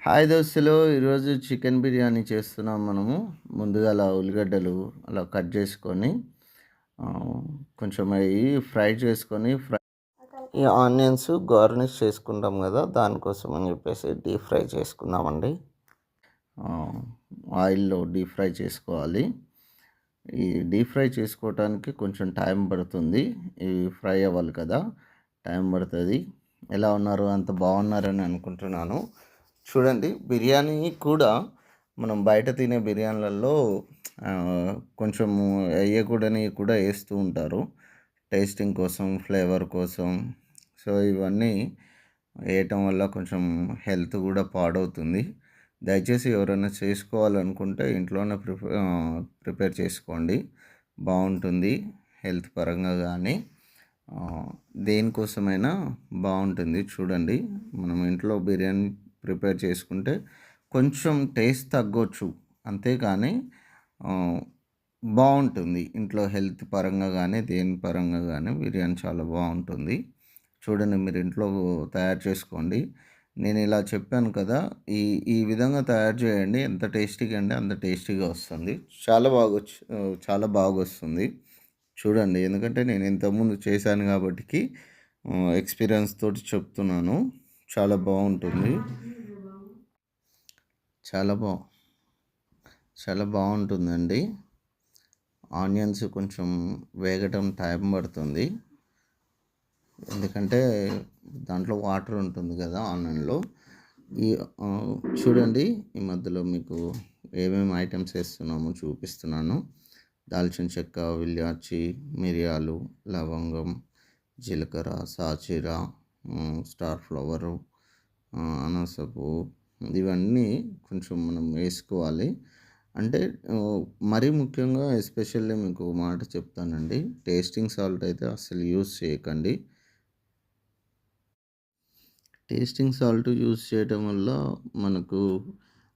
Hi దోస్తులు, ఈరోజు chicken biryani చేస్తున్నాం మనము. ముందుగా అలా ఉల్లిగడ్డలు అలా కట్ చేసుకొని ఆ, కొంచెం అవి ఫ్రై చేసుకొని ఈ ఆనియన్స్ గార్నిష్ చేసుకుంటాం కదా, దానికోసం అని చెప్పేసి డీప్ ఫ్రై చేసుకుందామండి. ఆయిల్లో డీప్ ఫ్రై చేసుకోవాలి. ఈ డీప్ ఫ్రై చేసుకోవటానికి కొంచెం టైం పడుతుంది. ఇవి ఫ్రై అవ్వాలి కదా, టైం పడుతుంది. ఎలా ఉన్నారు? అంత బాగున్నారని అనుకుంటున్నాను. చూడండి, బిర్యానీ కూడా మనం బయట తినే బిర్యానీలలో కొంచెము వేయకూడని కూడా వేస్తూ ఉంటారు, టేస్టింగ్ కోసం, ఫ్లేవర్ కోసం. సో ఇవన్నీ వేయటం వల్ల కొంచెం హెల్త్ కూడా పాడవుతుంది. దయచేసి ఎవరైనా చేసుకోవాలనుకుంటే ఇంట్లోనే ప్రిపేర్ చేసుకోండి, బాగుంటుంది. హెల్త్ పరంగా కానీ దేనికోసమైనా బాగుంటుంది. చూడండి, మనం ఇంట్లో బిర్యానీ ప్రిపేర్ చేసుకుంటే కొంచెం టేస్ట్ తగ్గొచ్చు, అంతేకాని బాగుంటుంది. ఇంట్లో హెల్త్ పరంగా కానీ దేని పరంగా కానీ బిర్యానీ చాలా బాగుంటుంది. చూడండి, మీరు ఇంట్లో తయారు చేసుకోండి. నేను ఇలా చెప్పాను కదా, ఈ ఈ విధంగా తయారు చేయండి. ఎంత టేస్టీగా అంటే అంత టేస్టీగా వస్తుంది. చాలా బాగా వస్తుంది. చూడండి, ఎందుకంటే నేను ఇంతకుముందు చేశాను కాబట్టి ఎక్స్పీరియన్స్ తోటి చెప్తున్నాను. చాలా బాగుంటుంది. చాలా బా చాలా బాగుంటుందండి. ఆనియన్స్ కొంచెం వేగటం టైం పడుతుంది, ఎందుకంటే దాంట్లో వాటర్ ఉంటుంది కదా ఆనియన్లో. ఈ చూడండి, ఈ మధ్యలో మీకు ఏమేమి ఐటమ్స్ వేస్తున్నామో చూపిస్తున్నాను. దాల్చిన చెక్క, విల్లాచి, మిరియాలు, లవంగం, జీలకర్ర, సాజీర, స్టార్ ఫ్లవరు, అనాసపు, ఇవన్నీ కొంచెం మనం వేసుకోవాలి. అంటే మరీ ముఖ్యంగా ఎస్పెషల్లీ మీకు మాట చెప్తానండి, టేస్టింగ్ సాల్ట్ అయితే అస్సలు యూస్ చేయకండి. టేస్టింగ్ సాల్ట్ యూస్ చేయటం వల్ల మనకు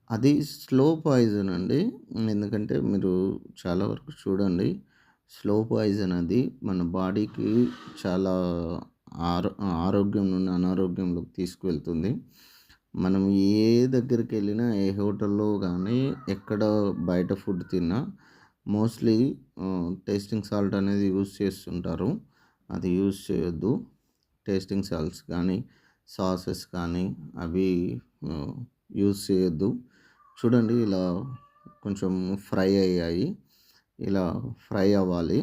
అది స్లో పాయిజన్ అండి. ఎందుకంటే మీరు చాలా వరకు చూడండి, స్లో పాయిజన్ అది మన బాడీకి చాలా ఆరోగ్యం నుండి అనారోగ్యంలోకి తీసుకువెళ్తుంది. మనం ఏ దగ్గరికి వెళ్ళినా, ఏ హోటల్లో కానీ, ఎక్కడ బయట ఫుడ్ తిన్నా మోస్ట్లీ టేస్టింగ్ సాల్ట్ అనేది యూస్ చేస్తుంటారు. అది యూస్ చేయొద్దు. టేస్టింగ్ సాల్ట్స్ కానీ, సాసెస్ కానీ అవి యూస్ చేయొద్దు. చూడండి, ఇలా కొంచెం ఫ్రై అయ్యాయి. ఇలా ఫ్రై అవ్వాలి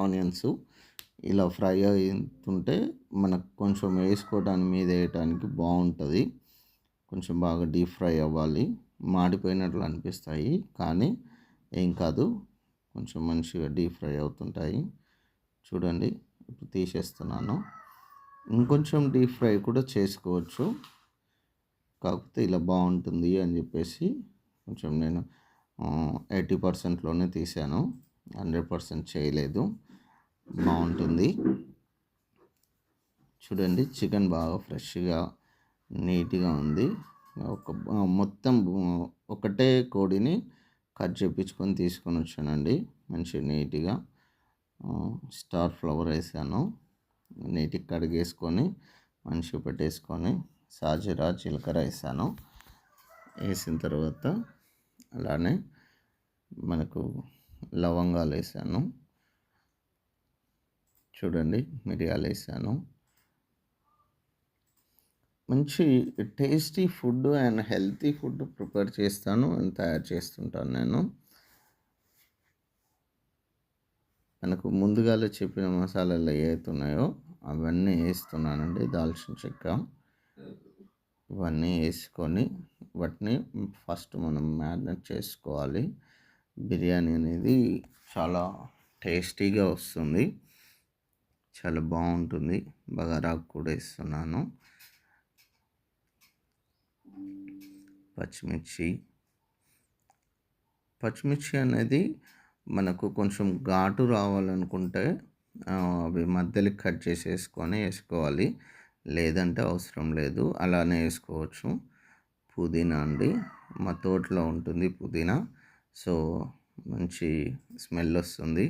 ఆనియన్స్. ఇలా ఫ్రై అవుతుంటే మనకు కొంచెం వేసుకోవడానికి, మీద వేయటానికి బాగుంటుంది. కొంచెం బాగా డీప్ ఫ్రై అవ్వాలి. మాడిపోయినట్లు అనిపిస్తాయి కానీ ఏం కాదు, కొంచెం మంచిగా డీప్ ఫ్రై అవుతుంటాయి. చూడండి, ఇప్పుడు తీసేస్తున్నాను. ఇంకొంచెం డీప్ ఫ్రై కూడా చేసుకోవచ్చు, కాకపోతే ఇలా బాగుంటుంది అని చెప్పేసి కొంచెం నేను 80%లోనే తీసాను, 100% చేయలేదు. బాగుంటుంది. చూడండి, చికెన్ బాగా ఫ్రెష్గా నీట్గా ఉంది. మొత్తం ఒకటే కోడిని కట్ చేయించుకొని తీసుకొని వచ్చానండి, మంచిగా నీట్గా. స్టార్ ఫ్లవర్ వేసాను, నీట్గా కడిగేసుకొని మంచిగా పెట్టేసుకొని, సాజీరా, జీలకర్ర వేసాను. వేసిన తర్వాత అలానే మనకు లవంగాలు వేసాను. చూడండి, మిరియాలు వేసాను. మంచి tasty food and healthy food prepare చేస్తాను అండ్ తయారు చేస్తుంటాను నేను. మనకు ముందుగానే చెప్పిన మసాలాలు ఏవైతే ఉన్నాయో అవన్నీ వేస్తున్నానండి. దాల్చిన చెక్క ఇవన్నీ వేసుకొని వాటిని ఫస్ట్ మనం మ్యారినేట్ చేసుకోవాలి. బిర్యానీ అనేది చాలా టేస్టీగా వస్తుంది, చాలా బాగుంటుంది. బగారాకు కూడా వేస్తున్నాను. పచ్చిమిర్చి అనేది మనకు కొంచెం ఘాటు రావాలనుకుంటే అవి మధ్యలో కట్ చేసేసుకొని వేసుకోవాలి, లేదంటే అవసరం లేదు, అలానే వేసుకోవచ్చు. పుదీనా అండి, మా తోటలో ఉంటుంది పుదీనా, సో మంచి స్మెల్ వస్తుంది.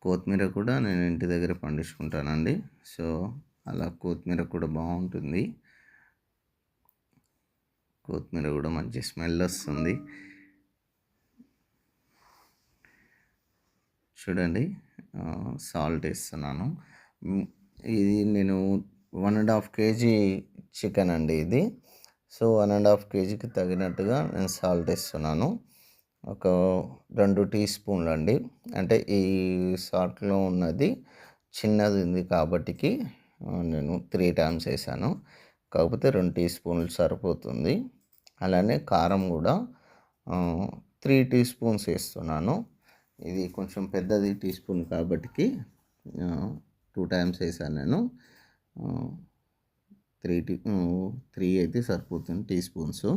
కొత్తిమీర కూడా నేను ఇంటి దగ్గర పండించుకుంటానండి, సో అలా కొత్తిమీర కూడా బాగుంటుంది. కొత్తిమీర కూడా మంచి స్మెల్ వస్తుంది. చూడండి సాల్ట్ వేస్తున్నాను. ఇది నేను 1.5 కేజీ చికెన్ అండి ఇది. సో 1.5 కేజీకి తగినట్టుగా నేను సాల్ట్ వేస్తున్నాను. ఒక 2 టీ స్పూన్లు అండి. అంటే ఈ సాల్ట్లో ఉన్నది చిన్నది ఉంది కాబట్టికి నేను 3 టైమ్స్ వేసాను. కాకపోతే 2 టీ స్పూన్లు సరిపోతుంది. అలానే కారం కూడా 3 టీ స్పూన్స్ వేస్తున్నాను. ఇది కొంచెం పెద్దది టీ స్పూన్ కాబట్టికి 2 టైమ్స్ వేసాను నేను. 3 అయితే సరిపోతుంది టీ స్పూన్స్.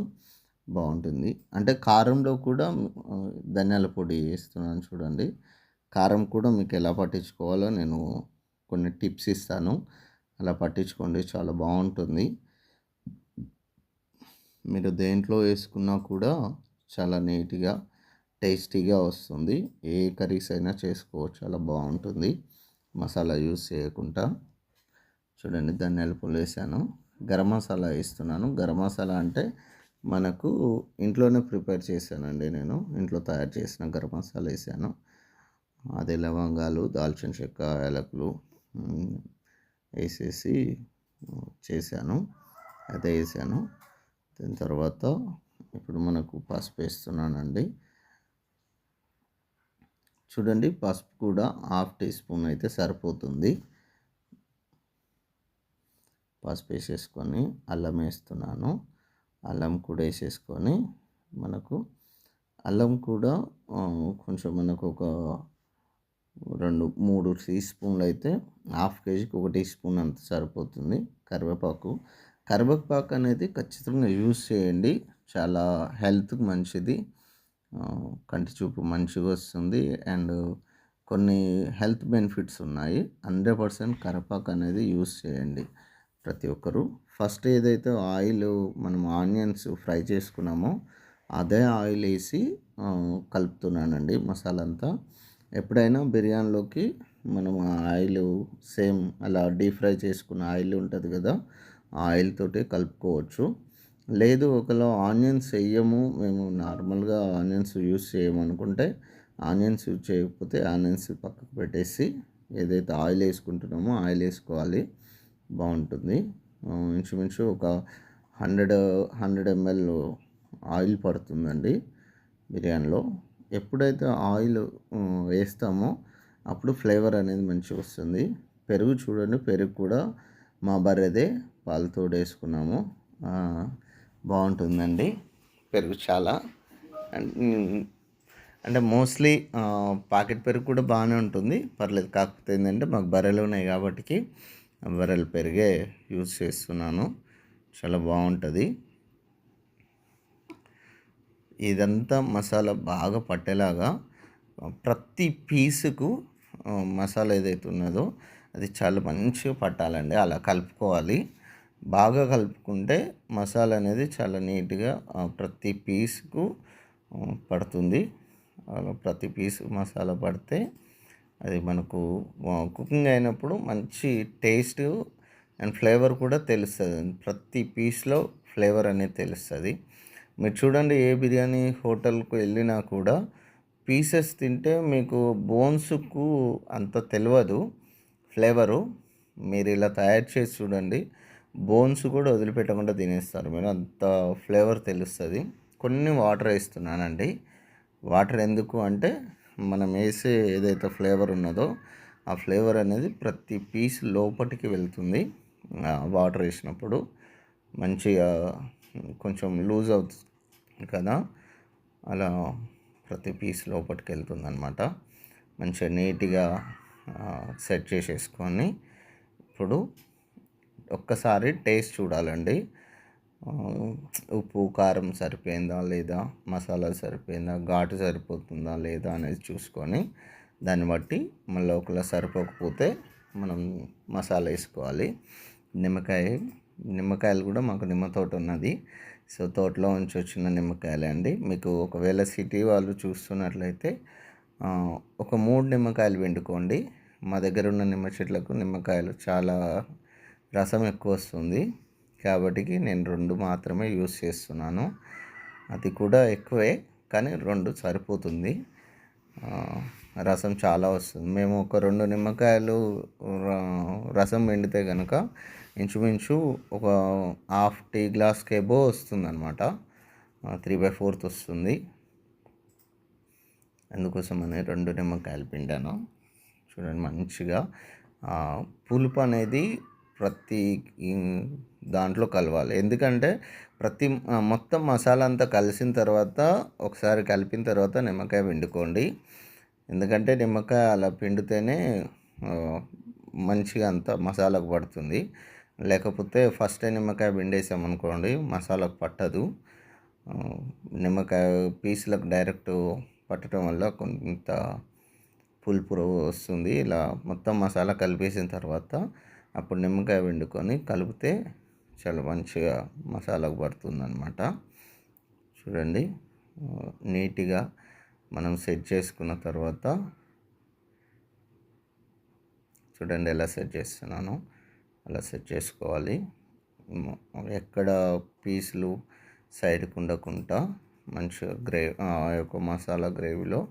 బాగుంటుంది. అంటే కారంలో కూడా ధనియాల పొడి వేస్తున్నాను చూడండి. కారం కూడా మీకు ఎలా పట్టించుకోవాలో నేను కొన్ని టిప్స్ ఇస్తాను. అలా పట్టించుకోండి, చాలా బాగుంటుంది. మీరు దేంట్లో వేసుకున్నా కూడా చాలా నీట్గా టేస్టీగా వస్తుంది. ఏ కర్రీస్ అయినా చేసుకోవచ్చు, చాలా బాగుంటుంది మసాలా యూస్ చేయకుండా. చూడండి ధనియాల పొడి వేసాను. గరం మసాలా వేస్తున్నాను. గరం మసాలా అంటే మనకు ఇంట్లోనే ప్రిపేర్ చేశానండి నేను. ఇంట్లో తయారు చేసిన గరం మసాలా వేసాను. అదే లవంగాలు, దాల్చిన చెక్క, యాలకులు వేసేసి చేశాను. అదే వేసాను. దాని తర్వాత ఇప్పుడు మనకు పసుపు వేస్తున్నానండి. చూడండి పసుపు కూడా 1/2 టీ స్పూన్ అయితే సరిపోతుంది. పసుపు వేసేసుకొని అల్లం వేస్తున్నాను. అల్లం కూడా వేసేసుకొని మనకు అల్లం కూడా కొంచెం మనకు ఒక 2-3 టీ స్పూన్లు అయితే 1/2 కేజీకి 1 టీ స్పూన్ అంత సరిపోతుంది. కరివేపాకు అనేది ఖచ్చితంగా యూస్ చేయండి. చాలా హెల్త్కి మంచిది. కంటి చూపు మంచిగా వస్తుంది. అండ్ కొన్ని హెల్త్ బెనిఫిట్స్ ఉన్నాయి. 100% కరివేపాకు అనేది యూస్ చేయండి ప్రతి ఒక్కరు. ఫస్ట్ ఏదైతే ఆయిల్ మనం ఆనియన్స్ ఫ్రై చేసుకున్నామో అదే ఆయిల్ వేసి కలుపుతున్నానండి మసాలా అంతా. ఎప్పుడైనా బిర్యానీలోకి మనం ఆయిల్ సేమ్ అలా డీప్ ఫ్రై చేసుకున్న ఆయిల్ ఉంటుంది కదా, ఆ ఆయిల్ తోటి కలుపుకోవచ్చు. లేదు ఒకవేళ ఆనియన్స్ వేయము, మేము నార్మల్గా ఆనియన్స్ యూస్ చేయము అనుకుంటే ఆనియన్స్ యూజ్ చేయకపోతే ఆనియన్స్ పక్కకు పెట్టేసి ఏదైతే ఆయిల్ వేసుకుంటున్నామో ఆయిల్ వేసుకోవాలి, బాగుంటుంది. ఇంచుమించు ఒక 100 ml ఆయిల్ పడుతుందండి బిర్యానీలో. ఎప్పుడైతే ఆయిల్ వేస్తామో అప్పుడు ఫ్లేవర్ అనేది మంచిగా వస్తుంది. పెరుగు చూడండి, పెరుగు కూడా మా బర్రెదే, పాలతో వేసుకున్నాము. బాగుంటుందండి పెరుగు చాలా. అంటే మోస్ట్లీ ప్యాకెట్ పెరుగు కూడా బాగానే ఉంటుంది, పర్లేదు. కాకపోతే ఏంటంటే మాకు బర్రెలు ఉన్నాయి కాబట్టి బర్రెల పెరుగే యూజ్ చేస్తున్నాను. చాలా బాగుంటుంది. ఇదంతా మసాలా బాగా పట్టేలాగా ప్రతి పీసుకు మసాలా ఏదైతే ఉన్నదో అది చాలా మంచిగా పట్టాలండి. అలా కలుపుకోవాలి. బాగా కలుపుకుంటే మసాలా అనేది చాలా నీట్గా ప్రతి పీస్కు పడుతుంది. అలా ప్రతి పీసు మసాలా పడితే అది మనకు కుకింగ్ అయినప్పుడు మంచి టేస్ట్ అండ్ ఫ్లేవర్ కూడా తెలుస్తుంది. ప్రతి పీస్లో ఫ్లేవర్ అనేది తెలుస్తుంది. మీరు చూడండి, ఏ బిర్యానీ హోటల్కి వెళ్ళినా కూడా పీసెస్ తింటే మీకు బోన్స్కు అంత తెలియదు ఫ్లేవరు. మీరు ఇలా తయారు చేసి చూడండి, బోన్స్ కూడా వదిలిపెట్టకుండా తినేస్తారు మీరు, అంత ఫ్లేవర్ తెలుస్తుంది. కొన్ని వాటర్ వేస్తున్నానండి. వాటర్ ఎందుకు అంటే మనం వేసే ఏదైతే ఫ్లేవర్ ఉన్నదో ఆ ఫ్లేవర్ అనేది ప్రతి పీస్ లోపలికి వెళ్తుంది. వాటర్ వేసినప్పుడు మంచిగా కొంచెం లూజ్ అవుతుంది కదా, అలా ప్రతి పీస్ లోపలికి వెళ్తుంది అనమాట. మంచిగా నీట్గా సెట్ చేసేసుకొని ఇప్పుడు ఒక్కసారి టేస్ట్ చూడాలండి. ఉప్పు కారం సరిపోయిందా లేదా, మసాలా సరిపోయిందా, ఘాటు సరిపోతుందా లేదా అనేది చూసుకొని దాన్ని బట్టి మళ్ళీ ఒకవేళ సరిపోకపోతే మనం మసాలా వేసుకోవాలి. నిమ్మకాయలు కూడా మాకు నిమ్మ తోట ఉన్నది. సో తోటలో నుంచి వచ్చిన నిమ్మకాయలే అండి. మీకు ఒకవేళ సిటీ వాళ్ళు చూస్తున్నట్లయితే ఒక 3 నిమ్మకాయలు పిండుకోండి. మా దగ్గర ఉన్న నిమ్మ చెట్లకు నిమ్మకాయలు చాలా రసం ఎక్కువ వస్తుంది కాబట్టికి నేను 2 మాత్రమే యూజ్ చేస్తున్నాను. అది కూడా ఎక్కువే, కానీ 2 సరిపోతుంది. రసం చాలా వస్తుంది. మేము ఒక 2 నిమ్మకాయలు ర రసం పిండితే గనక ఇంచుమించు ఒక హాఫ్ టీ గ్లాస్‌కి అబోవ్ వస్తుందనమాట. 3/4 వస్తుంది. అందుకోసమని 2 నిమ్మకాయలు పిండాను. చూడండి మంచిగా పులుపు అనేది ప్రతి దాంట్లో కలవాలి. ఎందుకంటే మొత్తం మసాలా అంతా కలిసిన తర్వాత ఒకసారి కలిపిన తర్వాత నిమ్మకాయ పిండుకోండి. ఎందుకంటే నిమ్మకాయ అలా పిండితేనే మంచిగా అంతా మసాలాకు పడుతుంది. లేకపోతే ఫస్టే నిమ్మకాయ పిండేసామనుకోండి మసాలాకు పట్టదు. నిమ్మకాయ పీసులకు డైరెక్ట్ పట్టడం వల్ల కొంత పులుపు వస్తుంది. ఇలా మొత్తం మసాలా కలిపేసిన తర్వాత అప్పుడు నిమ్మకాయ పిండుకొని కలిపితే చాలా మంచిగా మసాలాకు పడుతుందన్నమాట. చూడండి నీట్గా మనం సెట్ చేసుకున్న తర్వాత చూడండి ఎలా సెట్ చేస్తున్నానో అలా సెట్ చేసుకోవాలి. ఎక్కడ పీసులు సైడ్కి ఉండకుండా మంచిగా ఆ యొక్క మసాలా గ్రేవీలో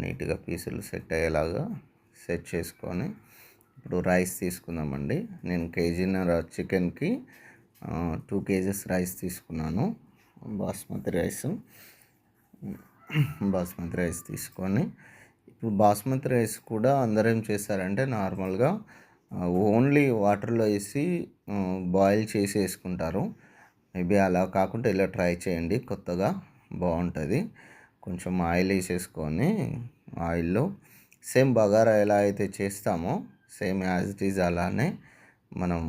నీట్గా పీసులు సెట్ అయ్యేలాగా సెట్ చేసుకొని ఇప్పుడు రైస్ తీసుకుందామండి. నేను కేజీన్నర చికెన్కి 2 kgs రైస్ తీసుకున్నాను. బాస్మతి రైస్ తీసుకొని ఇప్పుడు బాస్మతి రైస్ కూడా అందరూ ఏం చేస్తారంటే నార్మల్గా ఓన్లీ వాటర్లో వేసి బాయిల్ చేసి వేసుకుంటారు. మేబీ అలా కాకుండా ఇలా ట్రై చేయండి, కొత్తగా బాగుంటుంది. కొంచెం ఆయిల్ వేసేసుకొని ఆయిల్లో సేమ్ బగారా ఎలా అయితే చేస్తామో సేమ్ యాజ్ ఇట్ ఈజ్ అలానే మనం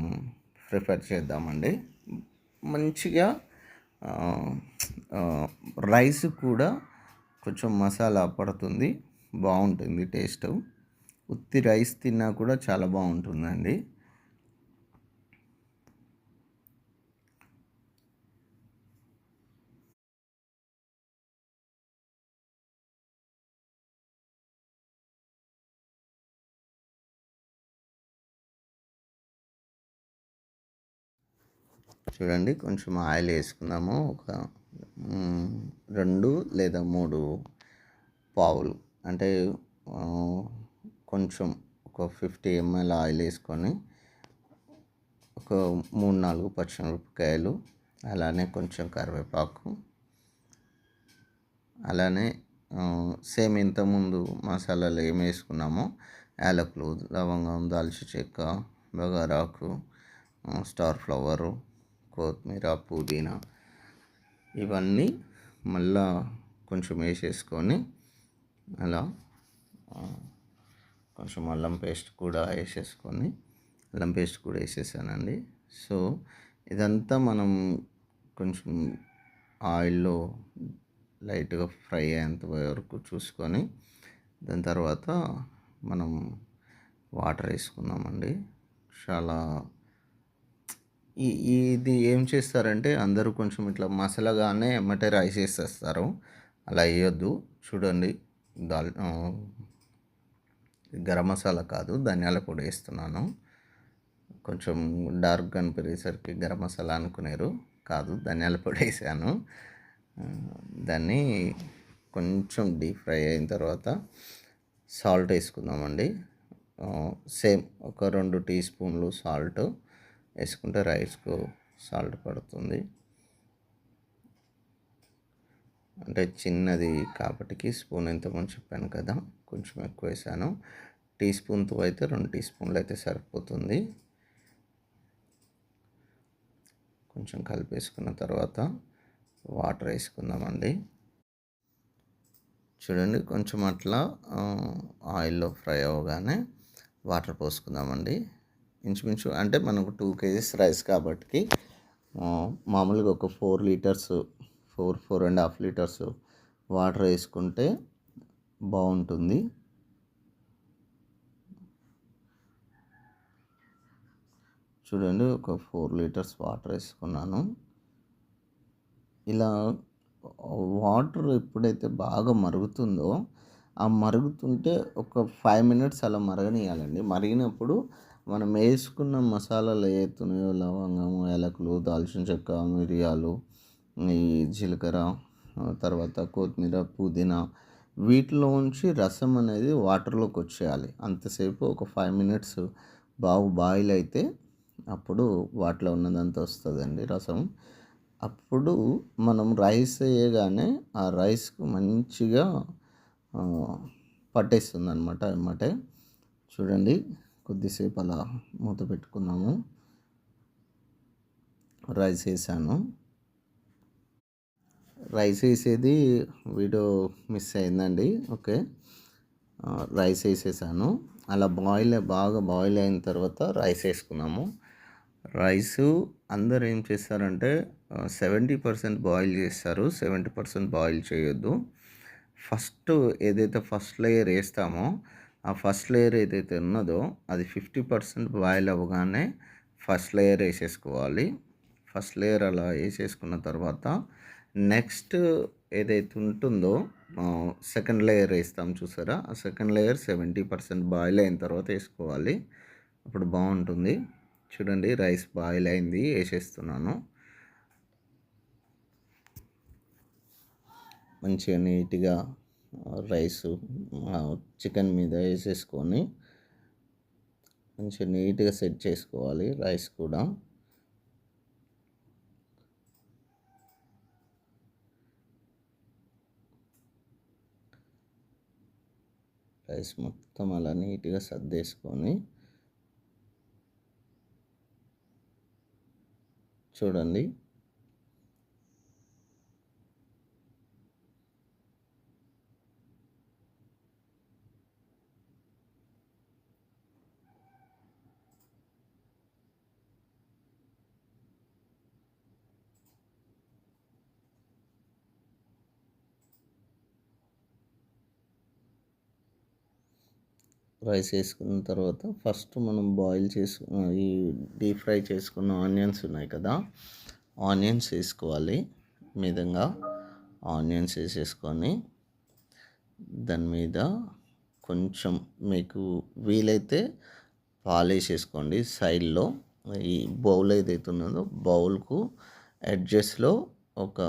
ప్రిపేర్ చేద్దామండి. మంచిగా రైస్ కూడా కొంచెం మసాలా పడుతుంది, బాగుంటుంది టేస్ట్. ఉత్తి రైస్ తిన్నా కూడా చాలా బాగుంటుందండి. చూడండి కొంచెం ఆయిల్ వేసుకుందాము. ఒక 2 లేదా 3 పావులు అంటే కొంచెం ఒక 50 ml ఆయిల్ వేసుకొని ఒక 3-4 పచ్చిమిరపకాయలు, అలానే కొంచెం కరివేపాకు, అలానే సేమ్ ఇంతకుముందు మసాలాలు ఏమి వేసుకున్నామో యాలకులు, లవంగం, దాల్చిన చెక్క, బగారాకు, స్టార్ ఫ్లవరు, కొత్తిమీర, పుదీనా ఇవన్నీ మళ్ళా కొంచెం వేసేసుకొని అలా కొంచెం అల్లం పేస్ట్ కూడా వేసేసానండి. సో ఇదంతా మనం కొంచెం ఆయిల్లో లైట్గా ఫ్రై అయ్యేంత వరకు చూసుకొని దాని తర్వాత మనం వాటర్ వేసుకుందామండి. చాలా ఇది ఏం చేస్తారంటే అందరూ కొంచెం ఇట్లా మసాలాగానే ఎమ్మటే రైస్ వేసేస్తారు. అలా వేయొద్దు. చూడండి గరం మసాలా కాదు, ధనియాల పొడి వేస్తున్నాను. కొంచెం డార్క్ కనిపించేసరికి గరం మసాలా అనుకునేరు, కాదు ధనియాల పొడి వేసాను. దాన్ని కొంచెం డీప్ ఫ్రై అయిన తర్వాత సాల్ట్ వేసుకుందామండి. సేమ్ ఒక 2 టీ స్పూన్లు సాల్ట్ వేసుకుంటే రైస్కు సాల్ట్ పడుతుంది. అంటే చిన్నది కాబట్టి స్పూన్ ఎంతమని చెప్పాను కదా, కొంచెం ఎక్కువ వేసాను. టీ స్పూన్తో అయితే 2 టీ స్పూన్లు అయితే సరిపోతుంది. కొంచెం కలిపేసుకున్న తర్వాత వాటర్ వేసుకుందామండి. చూడండి కొంచెం అట్లా ఆయిల్లో ఫ్రై అవ్వగానే వాటర్ పోసుకుందామండి. ఇంచుమించు అంటే మనకు 2 kgs రైస్ కాబట్టి మామూలుగా ఒక 4 లీటర్స్ 4.5 లీటర్స్ వాటర్ వేసుకుంటే బాగుంటుంది. చూడండి ఒక 4 లీటర్స్ వాటర్ వేసుకున్నాను. ఇలా వాటర్ ఎప్పుడైతే బాగా మరుగుతుందో ఆ మరుగుతుంటే ఒక 5 minutes అలా మరగనియాలండి. మరిగినప్పుడు మనం వేసుకున్న మసాలాలు ఏవైతున్నాయో లవంగము, యాలకులు, దాల్చిన చెక్క, మిరియాలు, ఈ జీలకర్ర, తర్వాత కొత్తిమీర, పుదీనా వీటిలోంచి రసం అనేది వాటర్లోకి వచ్చేయాలి. అంతసేపు ఒక 5 మినిట్స్ బాగా బాయిల్ అయితే అప్పుడు వాటిలో ఉన్నదంతా వస్తుందండి రసం. అప్పుడు మనం రైస్ వేయగానే ఆ రైస్కు మంచిగా పట్టేస్తుంది అనమాట ఎమ్మటే. చూడండి కొద్దిసేపు అలా మూత పెట్టుకున్నాము. రైస్ వేసాను. రైస్ వేసేది వీడియో మిస్ అయిందండి. ఓకే, రైస్ వేసేసాను. అలా బాగా బాయిల్ అయిన తర్వాత రైస్ వేసుకున్నాము. రైసు అందరు ఏం చేస్తారంటే 70% బాయిల్ చేస్తారు, 70% బాయిల్ చేయొద్దు. ఫస్ట్ లేయర్ వేస్తామో ఆ ఫస్ట్ లేయర్ ఏదైతే ఉన్నదో అది 50% బాయిల్ అవ్వగానే ఫస్ట్ లేయర్ వేసేసుకోవాలి. ఫస్ట్ లేయర్ అలా వేసేసుకున్న తర్వాత నెక్స్ట్ ఏదైతే ఉంటుందో సెకండ్ లేయర్ వేస్తాం చూసారా, ఆ సెకండ్ లేయర్ 70% బాయిల్ అయిన తర్వాత వేసుకోవాలి. అప్పుడు బాగుంటుంది. చూడండి రైస్ బాయిల్ అయింది, వేసేస్తున్నాను. మంచిగా నీట్గా రైసు చికెన్ మీద వేసేసుకొని మంచిగా నీట్గా సెట్ చేసుకోవాలి. రైస్ కూడా రైస్ మొత్తం అలా నీట్గా సర్దేసుకొని చూడండి రైస్ వేసుకున్న తర్వాత ఫస్ట్ మనం ఈ డీప్ ఫ్రై చేసుకున్న ఆనియన్స్ ఉన్నాయి కదా, ఆనియన్స్ వేసుకోవాలి. మితంగా ఆనియన్స్ వేసేసుకొని దాని మీద కొంచెం మీకు వీలైతే పాలు వేసేసుకోండి. సైడ్లో ఈ బౌల్ ఏదైతే ఉన్నదో బౌల్కు ఎడ్జెస్లో ఒక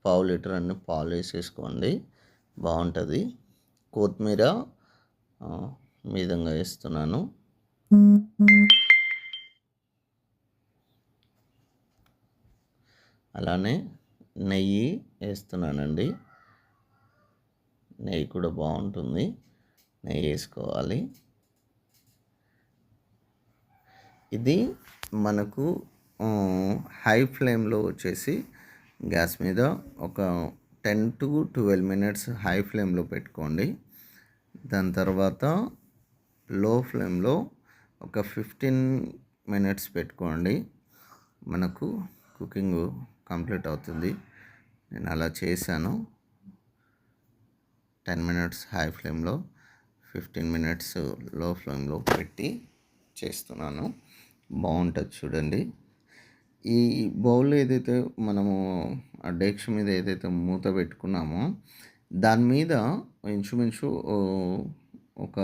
పావు లీటర్ అన్ని పాలు వేసేసుకోండి, బాగుంటుంది. కొత్తిమీర విధంగా వేస్తున్నాను. అలానే నెయ్యి వేస్తున్నానండి. నెయ్యి కూడా బాగుంటుంది, నెయ్యి వేసుకోవాలి. ఇది మనకు హై ఫ్లేమ్లో వచ్చేసి గ్యాస్ మీద ఒక 10 to 12 మినిట్స్ హై ఫ్లేమ్లో పెట్టుకోండి. దాని తర్వాత లో ఫ్లేమ్లో ఒక 15 మినిట్స్ పెట్టుకోండి. మనకు కుకింగ్ కంప్లీట్ అవుతుంది. నేను అలా చేశాను. 10 మినిట్స్ హై ఫ్లేమ్లో, 15 మినిట్స్ లో ఫ్లేమ్లో పెట్టి చేస్తున్నాను. బాగుంటుంది చూడండి. ఈ బౌల్ ఏదైతే మనము ఆ డేక్ష మీద ఏదైతే మూత పెట్టుకున్నామో దాని మీద ఇంచుమించు ఒక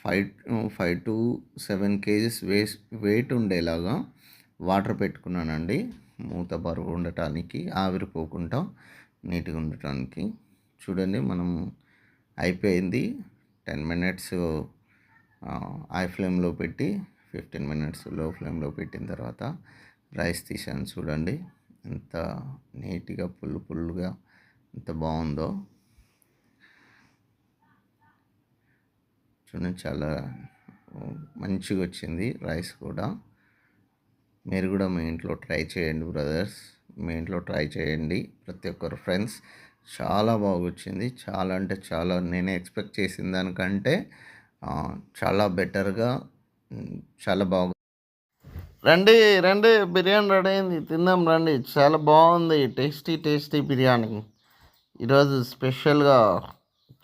5 to 7 kgs వెయిట్ ఉండేలాగా వాటర్ పెట్టుకున్నానండి. మూత బరువు ఉండటానికి, ఆవిరిపోకుండా నీట్గా ఉండటానికి. చూడండి మనం అయిపోయింది. 10 మినిట్స్ హై ఫ్లేమ్లో పెట్టి 15 మినిట్స్ లో ఫ్లేమ్లో పెట్టిన తర్వాత రైస్ తీసాను. చూడండి ఎంత నీట్గా పుల్లుగా ఎంత బాగుందో. చూడండి చాలా మంచిగా వచ్చింది రైస్ కూడా. మీరు కూడా మీ ఇంట్లో ట్రై చేయండి బ్రదర్స్, మీ ఇంట్లో ట్రై చేయండి ప్రతి ఒక్కరు ఫ్రెండ్స్. చాలా బాగా వచ్చింది. చాలా అంటే చాలా, నేను ఎక్స్పెక్ట్ చేసిన దానికంటే చాలా బెటర్గా చాలా బాగా. రండి రండి, బిర్యానీ రెడీ అయింది, తిందాం రండి. చాలా బాగుంది, టేస్టీ బిర్యానీ. ఈరోజు స్పెషల్గా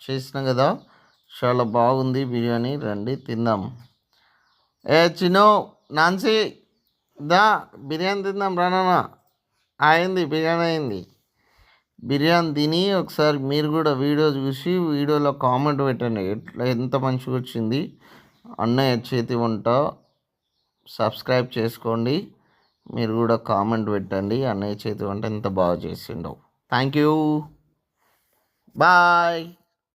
చేసిన కదా, చాలా బాగుంది బిర్యానీ. రండి తిందాం. చిన్నో, నాన్సీ, దా బిర్యానీ తిందాం రానా. అయింది బిర్యానీ అయింది. బిర్యానీ తిని ఒకసారి మీరు కూడా వీడియో చూసి వీడియోలో కామెంట్ పెట్టండి ఎంత మంచిగా వచ్చింది. అన్నయ్య చేతి వంట సబ్స్క్రైబ్ చేసుకోండి. మీరు కూడా కామెంట్ పెట్టండి అన్నయ్య చేతి వంట ఎంత బాగా చేసిండో. Thank you. బాయ్.